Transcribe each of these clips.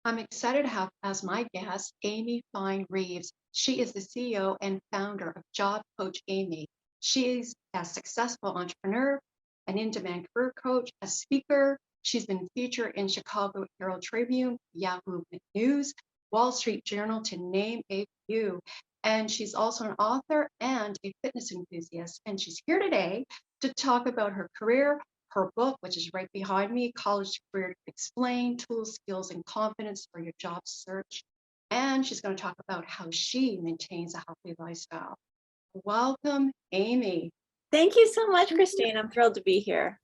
I'm excited to have as my guest Amy Feind Reeves. She is the CEO and founder of JobCoach Amy. She is a successful entrepreneur, an in-demand career coach, a speaker. She's been featured in Chicago Herald Tribune, Yahoo News, Wall Street Journal, to name a few. And she's also an author and a fitness enthusiast. And she's here today to talk about her career, her book, which is right behind me, College to Career Explained, Tools, Skills, and Confidence for Your Job Search. And she's going to talk about how she maintains a healthy lifestyle. Welcome, Amy. Thank you so much, Christine. I'm thrilled to be here.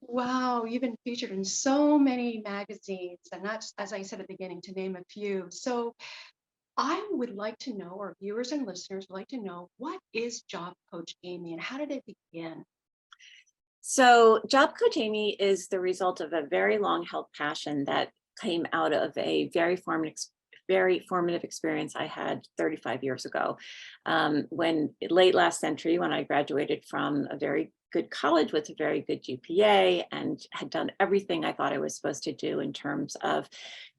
Wow, you've been featured in so many magazines, and that's, as I said at the beginning, to name a few. So I would like to know, our viewers and listeners would like to know, what is Job Coach Amy and how did it begin? So JobCoach Amy is the result of a very long-held passion that came out of a very formative experience I had 35 years ago. When late last century, when I graduated from a very good college with a very good GPA and had done everything I thought I was supposed to do in terms of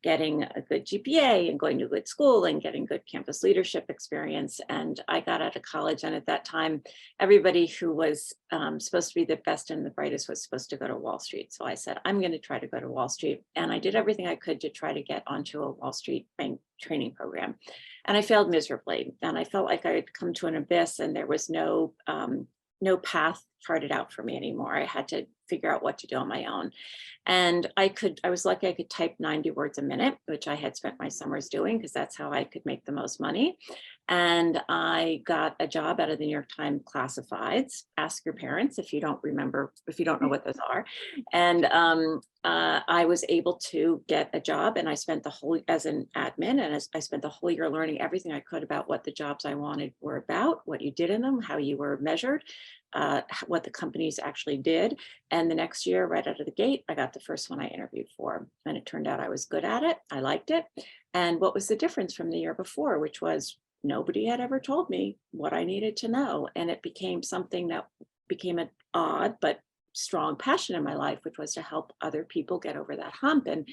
getting a good GPA and going to a good school and getting good campus leadership experience. And I got out of college, and at that time, everybody who was supposed to be the best and the brightest was supposed to go to Wall Street. So I said, I'm going to try to go to Wall Street. And I did everything I could to try to get onto a Wall Street bank training program. And I failed miserably. And I felt like I had come to an abyss and there was no path charted out for me anymore. I had to figure out what to do on my own. And I was lucky I could type 90 words a minute, which I had spent my summers doing because that's how I could make the most money. And I got a job out of the New York Times classifieds. Ask your parents if you don't know what those are. And I was able to get a job, and I spent as an admin, and I spent the whole year learning everything I could about what the jobs I wanted were about, what you did in them, how you were measured, what the companies actually did. And the next year, right out of the gate, I got the first one I interviewed for. And it turned out I was good at it. I liked it. And what was the difference from the year before, which was nobody had ever told me what I needed to know. And it became something that became an odd but strong passion in my life, which was to help other people get over that hump. And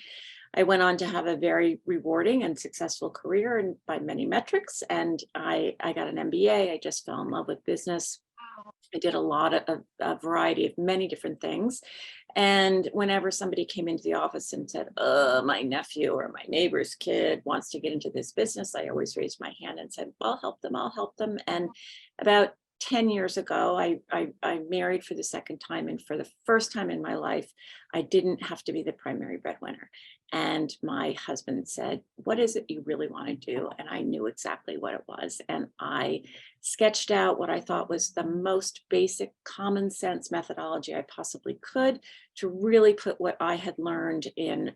I went on to have a very rewarding and successful career, and by many metrics. And I got an MBA. I just fell in love with business. I did a variety of many different things. And whenever somebody came into the office and said, my nephew or my neighbor's kid wants to get into this business, I always raised my hand and said, I'll help them. And about 10 years ago, I married for the second time. And for the first time in my life, I didn't have to be the primary breadwinner. And my husband said, what is it you really want to do? And I knew exactly what it was. And I sketched out what I thought was the most basic common sense methodology I possibly could to really put what I had learned in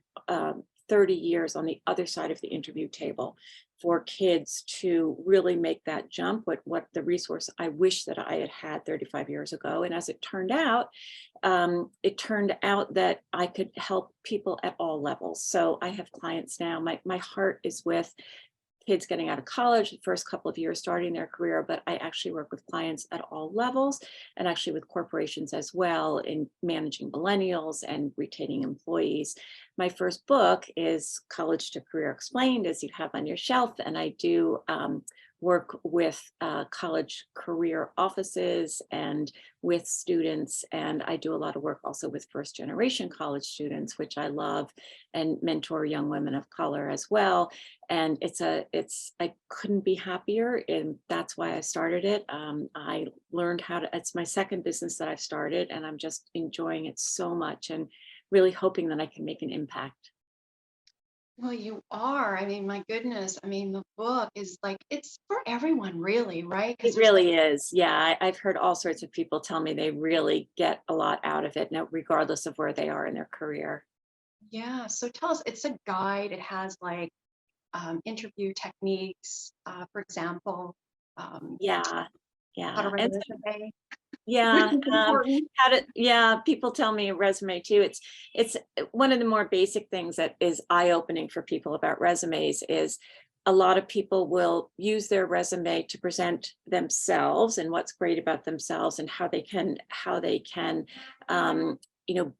30 years on the other side of the interview table for kids to really make that jump, what the resource I wish that I had had 35 years ago. And as it turned out that I could help people at all levels. So I have clients now, my heart is with kids getting out of college, the first couple of years starting their career, but I actually work with clients at all levels and actually with corporations as well in managing millennials and retaining employees. My first book is College to Career Explained, as you have on your shelf, and I do work with college career offices and with students. And I do a lot of work also with first generation college students, which I love, and mentor young women of color as well. And I couldn't be happier. And that's why I started it. I learned it's my second business that I've started, and I'm just enjoying it so much and really hoping that I can make an impact. Well, you are. I mean, my goodness. I mean, the book is like, it's for everyone, really, right? Because It really is. Yeah, I've heard all sorts of people tell me they really get a lot out of it, regardless of where they are in their career. yeah. So tell us, it's a guide. It has like interview techniques, for example, Yeah, how to yeah. write a And resume, which yeah, is important. people tell me a resume too. It's one of the more basic things that is eye-opening for people about resumes is a lot of people will use their resume to present themselves and what's great about themselves and how they can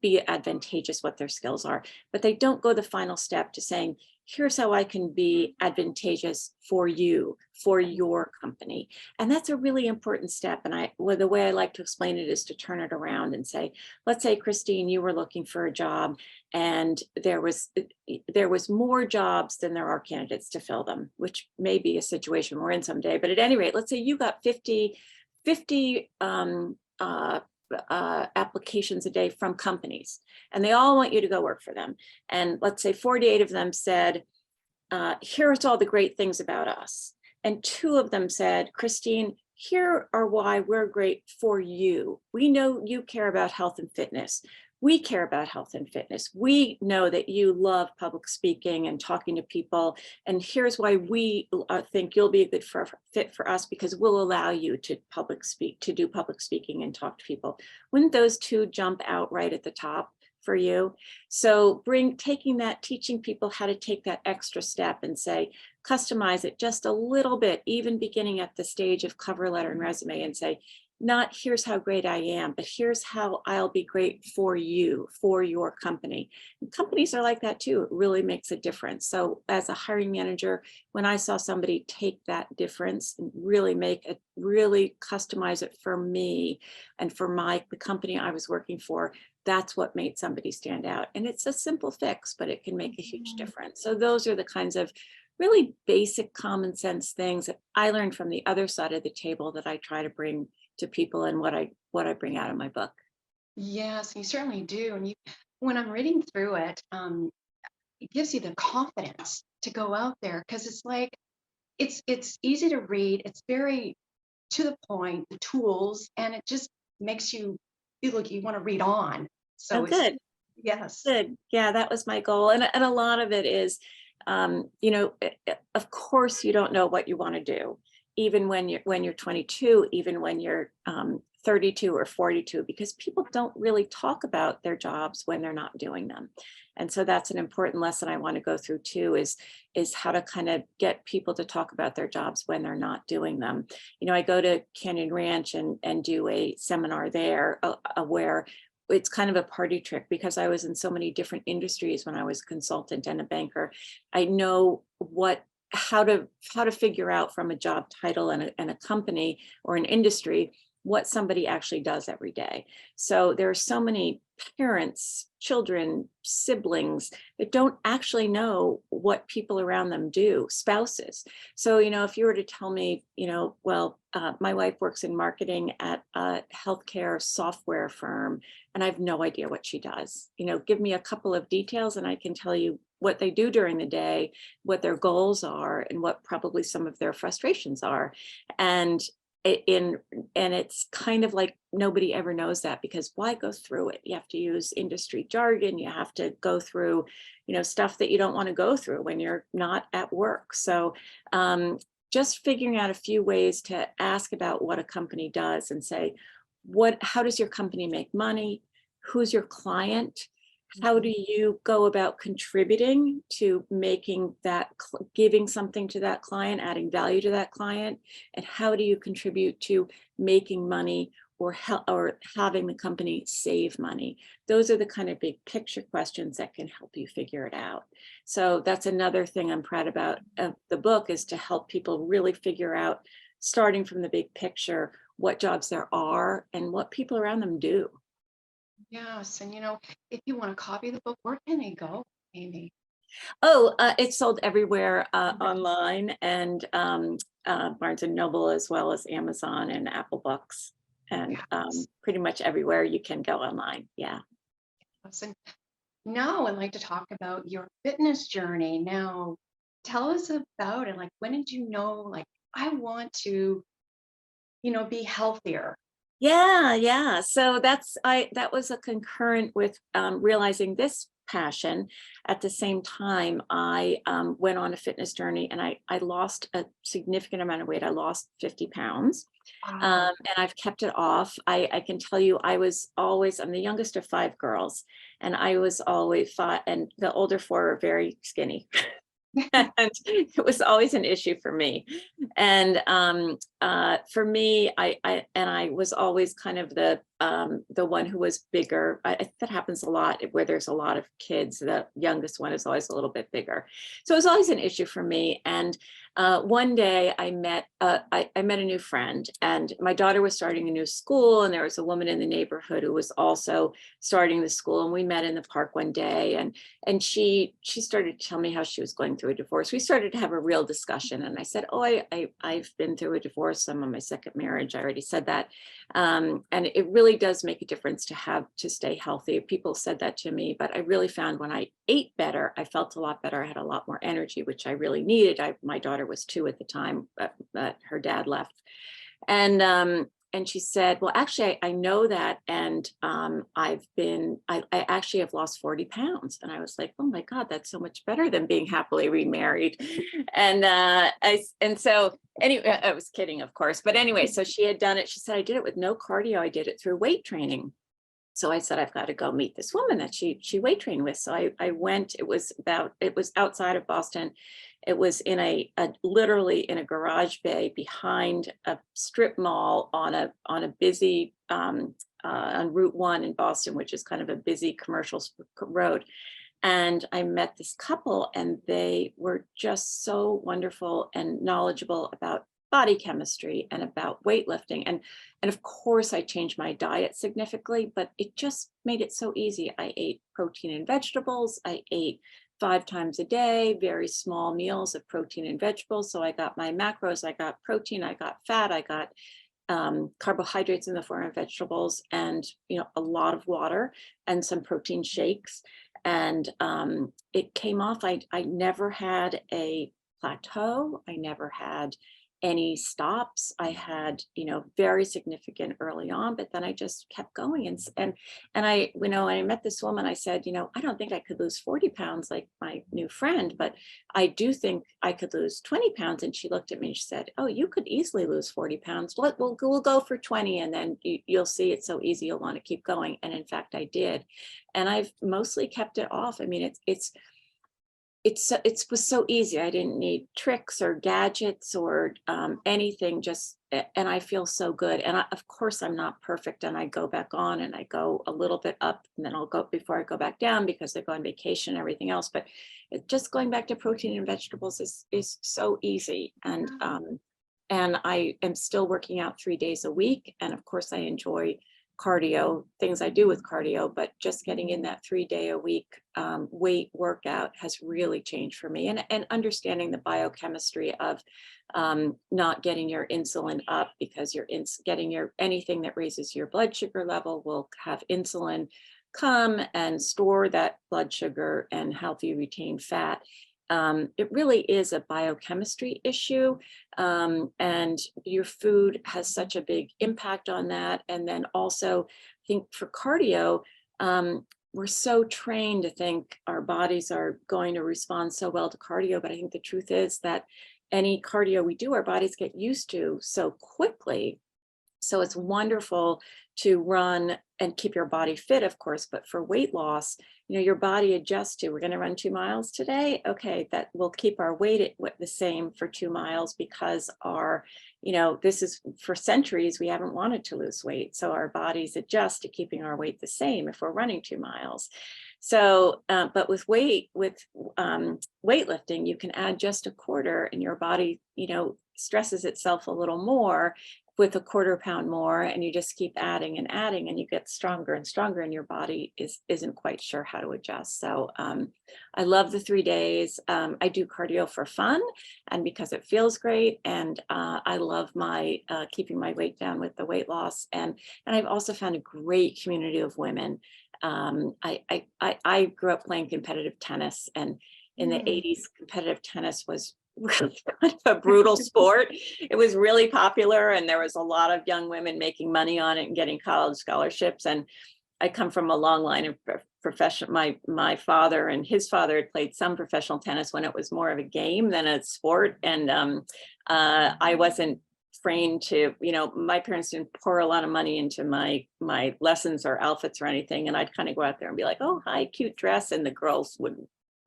be advantageous what their skills are, but they don't go the final step to saying, here's how I can be advantageous for you, for your company. And that's a really important step. And the way I like to explain it is to turn it around and say, let's say, Christine, you were looking for a job and there was more jobs than there are candidates to fill them, which may be a situation we're in someday. But at any rate, let's say you got 50 applications a day from companies, and they all want you to go work for them. And let's say 48 of them said, here's all the great things about us. And 2 of them said, Christine, here are why we're great for you. We know you care about health and fitness. We care about health and fitness. We know that you love public speaking and talking to people. And here's why we think you'll be a good fit for us, because we'll allow you to do public speaking and talk to people. Wouldn't those 2 jump out right at the top for you? So teaching people how to take that extra step and say, customize it just a little bit, even beginning at the stage of cover letter and resume, and say, not here's how great I am, but here's how I'll be great for you, for your company. And companies are like that too. It really makes a difference. So as a hiring manager, when I saw somebody take that difference and really customize it for me and for the company I was working for, that's what made somebody stand out. And it's a simple fix, but it can make a huge difference. So those are the kinds of really basic common sense things that I learned from the other side of the table that I try to bring to people and what I bring out of my book. Yes, you certainly do. And when I'm reading through it, it gives you the confidence to go out there, because it's like it's easy to read. It's very to the point, the tools, and it just makes you feel like you want to read on. Oh, So good. yes. Good. Yeah, that was my goal. And a lot of it is, of course, you don't know what you want to do, even when you're 22, even when you're 32 or 42, because people don't really talk about their jobs when they're not doing them. And so that's an important lesson I want to go through too, is how to kind of get people to talk about their jobs when they're not doing them. I go to Canyon Ranch and do a seminar there where it's kind of a party trick, because I was in so many different industries when I was a consultant and a banker. I know how to figure out from a job title and a company or an industry what somebody actually does every day. So there are so many parents, children, siblings that don't actually know what people around them do, spouses. So, if you were to tell me, my wife works in marketing at a healthcare software firm, and I have no idea what she does. Give me a couple of details and I can tell you what they do during the day, what their goals are, and what probably some of their frustrations are. And it's kind of like nobody ever knows that, because why go through it? You have to use industry jargon. You have to go through, stuff that you don't want to go through when you're not at work. So just figuring out a few ways to ask about what a company does and say, how does your company make money? Who's your client? How do you go about contributing to making giving something to that client, adding value to that client? And how do you contribute to making money or having the company save money? Those are the kind of big picture questions that can help you figure it out. So that's another thing I'm proud about of the book, is to help people really figure out, starting from the big picture, what jobs there are and what people around them do. Yes. And if you want to copy the book, where can they go, Amy? Oh, it's sold everywhere online, and Barnes and Noble, as well as Amazon and Apple Books, and Yes. pretty much everywhere you can go online. Yeah. Yes. And now I'd like to talk about your fitness journey. Now, tell us about it. Like, when did you know, like, I want to, be healthier? Yeah. So that was a concurrent with realizing this passion. At the same time, I went on a fitness journey, and I lost a significant amount of weight. I lost 50 pounds. Wow. And I've kept it off. I can tell you, I'm the youngest of 5 girls, and I was always fought, and the older 4 are very skinny. And it was always an issue for me. And for me, I was always kind of the the one who was bigger. That happens a lot where there's a lot of kids. The youngest one is always a little bit bigger. So it was always an issue for me. And one day I met a new friend, and my daughter was starting a new school, and there was a woman in the neighborhood who was also starting the school, and we met in the park one day, and she started to tell me how she was going through a divorce. We started to have a real discussion, and I said, oh, I've been through a divorce. I'm on my second marriage. I already said that. And it really does make a difference to stay healthy. People said that to me, but I really found when I ate better, I felt a lot better. I had a lot more energy, which I really needed. My daughter was 2 at the time, but her dad left. And she said, well, actually, I know that. And I actually have lost 40 pounds. And I was like, oh my God, that's so much better than being happily remarried. And so anyway, I was kidding, of course. But anyway, so she had done it. She said, I did it with no cardio. I did it through weight training. So I said, I've got to go meet this woman that she weight trained with. So I went. It was outside of Boston. It was in literally in a garage bay behind a strip mall on a busy on Route 1 in Boston, which is kind of a busy commercial road. And I met this couple, and they were just so wonderful and knowledgeable about body chemistry and about weightlifting. And of course, I changed my diet significantly, but it just made it so easy. I ate protein and vegetables. I ate 5 times a day, very small meals of protein and vegetables. So I got my macros, I got protein, I got fat, I got carbohydrates in the form of vegetables, and a lot of water and some protein shakes. And it came off. I never had a plateau. I never had any stops. I had, very significant early on, but then I just kept going. And I, when I met this woman, I said, I don't think I could lose 40 pounds like my new friend, but I do think I could lose 20 pounds. And she looked at me and she said, oh, you could easily lose 40 pounds. We'll go for 20. And then you'll see it's so easy. You'll want to keep going. And in fact, I did. And I've mostly kept it off. I mean, it was so easy. I didn't need tricks or gadgets or anything, and I feel so good. And of course I'm not perfect, and I go back on and I go a little bit up, and then I'll go before I go back down because I go on vacation and everything else. But just going back to protein and vegetables is so easy. And I am still working out 3 days a week. And of course I enjoy cardio, things I do with cardio, but just getting in that 3-day a week weight workout has really changed for me. And understanding the biochemistry of not getting your insulin up, because anything that raises your blood sugar level will have insulin come and store that blood sugar and help you retain fat. It really is a biochemistry issue, and your food has such a big impact on that. And then also, I think for cardio, we're so trained to think our bodies are going to respond so well to cardio, but I think the truth is that any cardio we do, our bodies get used to so quickly. So it's wonderful to run and keep your body fit, of course, but for weight loss, your body adjusts to, we're going to run 2 miles today. Okay, that will keep our weight the same for 2 miles, because this is, for centuries, we haven't wanted to lose weight. So our bodies adjust to keeping our weight the same if we're running 2 miles. So, but with weightlifting, you can add just a quarter, and your body, stresses itself a little more with a quarter pound more, and you just keep adding and adding, and you get stronger and stronger, and your body isn't quite sure how to adjust. So I love the 3 days. I do cardio for fun and because it feels great. And I love my keeping my weight down with the weight loss. And I've also found a great community of women. I grew up playing competitive tennis, and in the 80s, competitive tennis was really kind of a brutal sport. It was really popular, and there was a lot of young women making money on it and getting college scholarships. And I come from a long line of profession. My father and his father had played some professional tennis when it was more of a game than a sport. And I wasn't trained to, my parents didn't pour a lot of money into my lessons or outfits or anything. And I'd kind of go out there and be like, oh, hi, cute dress. And the girls would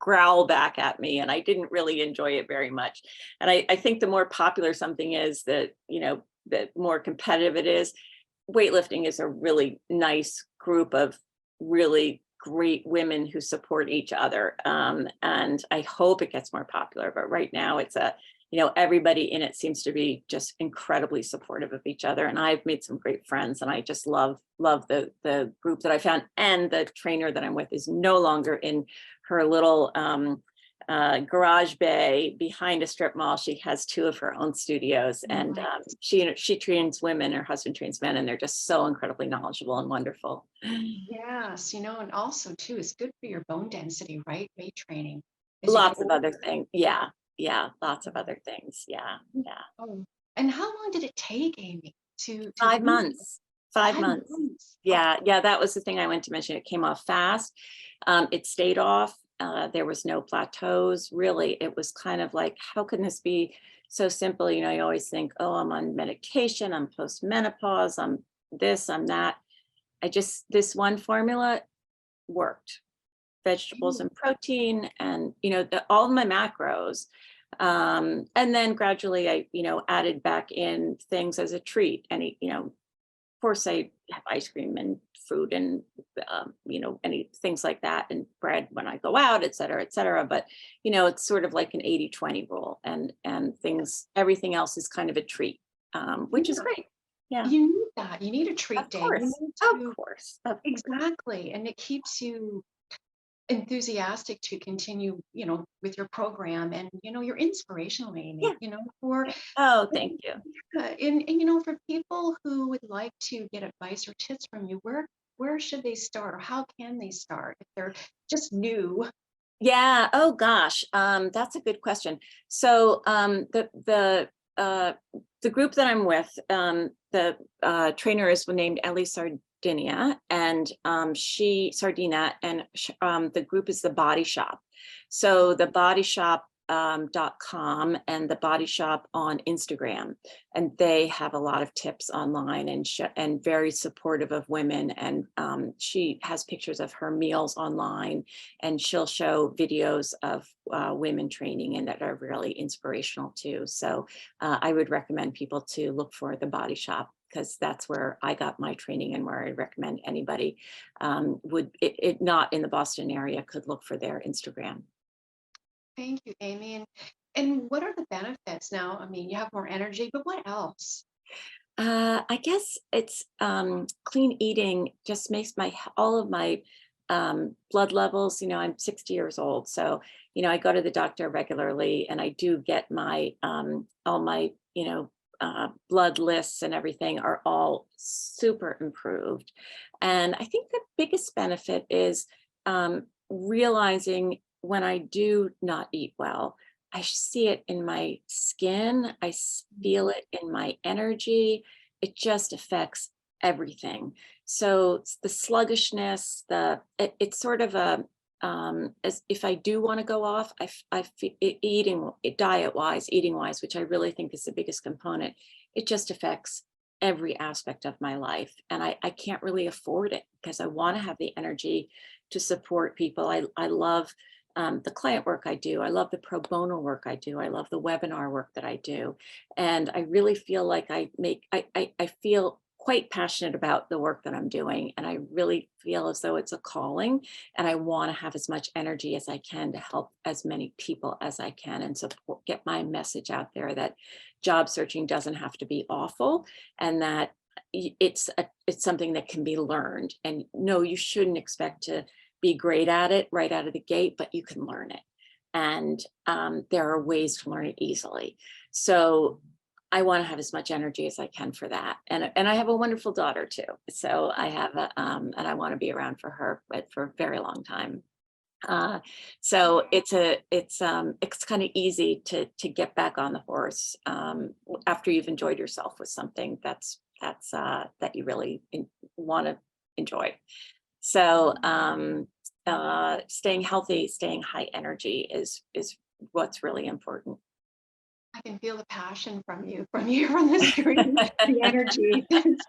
growl back at me, and I didn't really enjoy it very much. And I think the more popular something is, the more competitive it is, weightlifting is a really nice group of really great women who support each other. And I hope it gets more popular, but right now it's everybody in it seems to be just incredibly supportive of each other. And I've made some great friends, and I just love the group that I found. And the trainer that I'm with is no longer in her little garage bay behind a strip mall. She has two of her own studios, and she trains women, her husband trains men, and they're just so incredibly knowledgeable and wonderful. Yes, and also too, it's good for your bone density, right? Weight training. As you get Lots of older. other things. Yeah, lots of other things. Yeah. Oh, and how long did it take, Amy, to 5 months. 5 months. 5 months? Yeah, that was the thing I went to mention. It came off fast. It stayed off. There was no plateaus. Really, it was kind of like, how can this be so simple? You always think, oh, I'm on medication, I'm post-menopause, I'm this, I'm that. This one formula worked. Vegetables and protein, and all of my macros. And then gradually I added back in things as a treat. Of course I have ice cream and food and any things like that, and bread when I go out, et cetera, et cetera. But it's sort of like an 80-20 rule, and everything else is kind of a treat, which is Yeah, great. Yeah, you need that. You need a treat of day. You course, need to, of course, of course. exactly. And it keeps you enthusiastic to continue, with your program, and, you're inspirational, Amy, Yeah. for, Oh, thank you. and, for people who would like to get advice or tips from you, where should they start, or how can they start if they're just new? Yeah. Oh gosh. That's a good question. So the group that I'm with, the trainer is named Ellie Sardinia, and the group is the Body Shop. So the Body Shop .com and the Body Shop on Instagram, and they have a lot of tips online, and very supportive of women. And she has pictures of her meals online, and she'll show videos of women training, and that are really inspirational too. So I would recommend people to look for the Body Shop, because that's where I got my training, and where I recommend anybody would it not in the Boston area could look for their Instagram. Thank you, Amy. And what are the benefits now? I mean, you have more energy, but what else? I guess it's clean eating just makes all of my blood levels. I'm 60 years old, so I go to the doctor regularly, and I do get my all my blood lists and everything are all super improved. And I think the biggest benefit is realizing when I do not eat well, I see it in my skin, feel it in my energy. It just affects everything. So it's the sluggishness, it's sort of as if I do want to go off, I feel eating wise, which I really think is the biggest component. It just affects every aspect of my life, and I can't really afford it, because I want to have the energy to support people. I love the client work I do. I love the pro bono work I do. I love the webinar work that I do. And I really feel like I feel quite passionate about the work that I'm doing. And I really feel as though it's a calling, and I want to have as much energy as I can to help as many people as I can, and support, get my message out there that job searching doesn't have to be awful, and that it's something that can be learned. And no, you shouldn't expect to be great at it right out of the gate, but you can learn it. And there are ways to learn it easily. So I want to have as much energy as I can for that. And I have a wonderful daughter too. So I have and I want to be around for her, but for a very long time. So it's kind of easy to get back on the horse after you've enjoyed yourself with something that you really want to enjoy. So staying healthy, staying high energy is what's really important. I can feel the passion from you, from here on the screen, the energy. It's,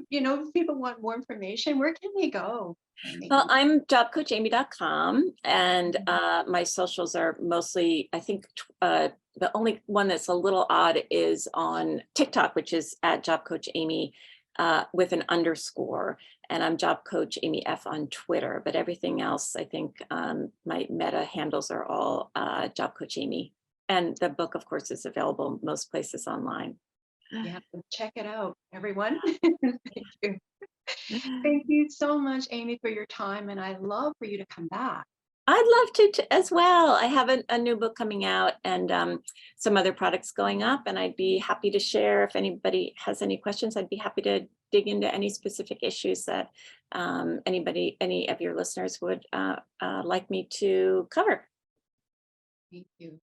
you know, and if people want more information, where can they go, Amy? Well, I'm jobcoachamy.com, and Mhm. my socials are mostly, I think, the only one that's a little odd is on TikTok, which is at JobCoachAmy with an underscore, and I'm JobCoachAmyF on Twitter. But everything else, I think, my meta handles are all JobCoachAmy, and the book, of course, is available most places online. Yeah, check it out, everyone. Thank you. Thank you so much, Amy, for your time, and I'd love for you to come back. I'd love to as well. I have a new book coming out, and some other products going up, and I'd be happy to share. If anybody has any questions, I'd be happy to dig into any specific issues that any of your listeners would like me to cover. Thank you.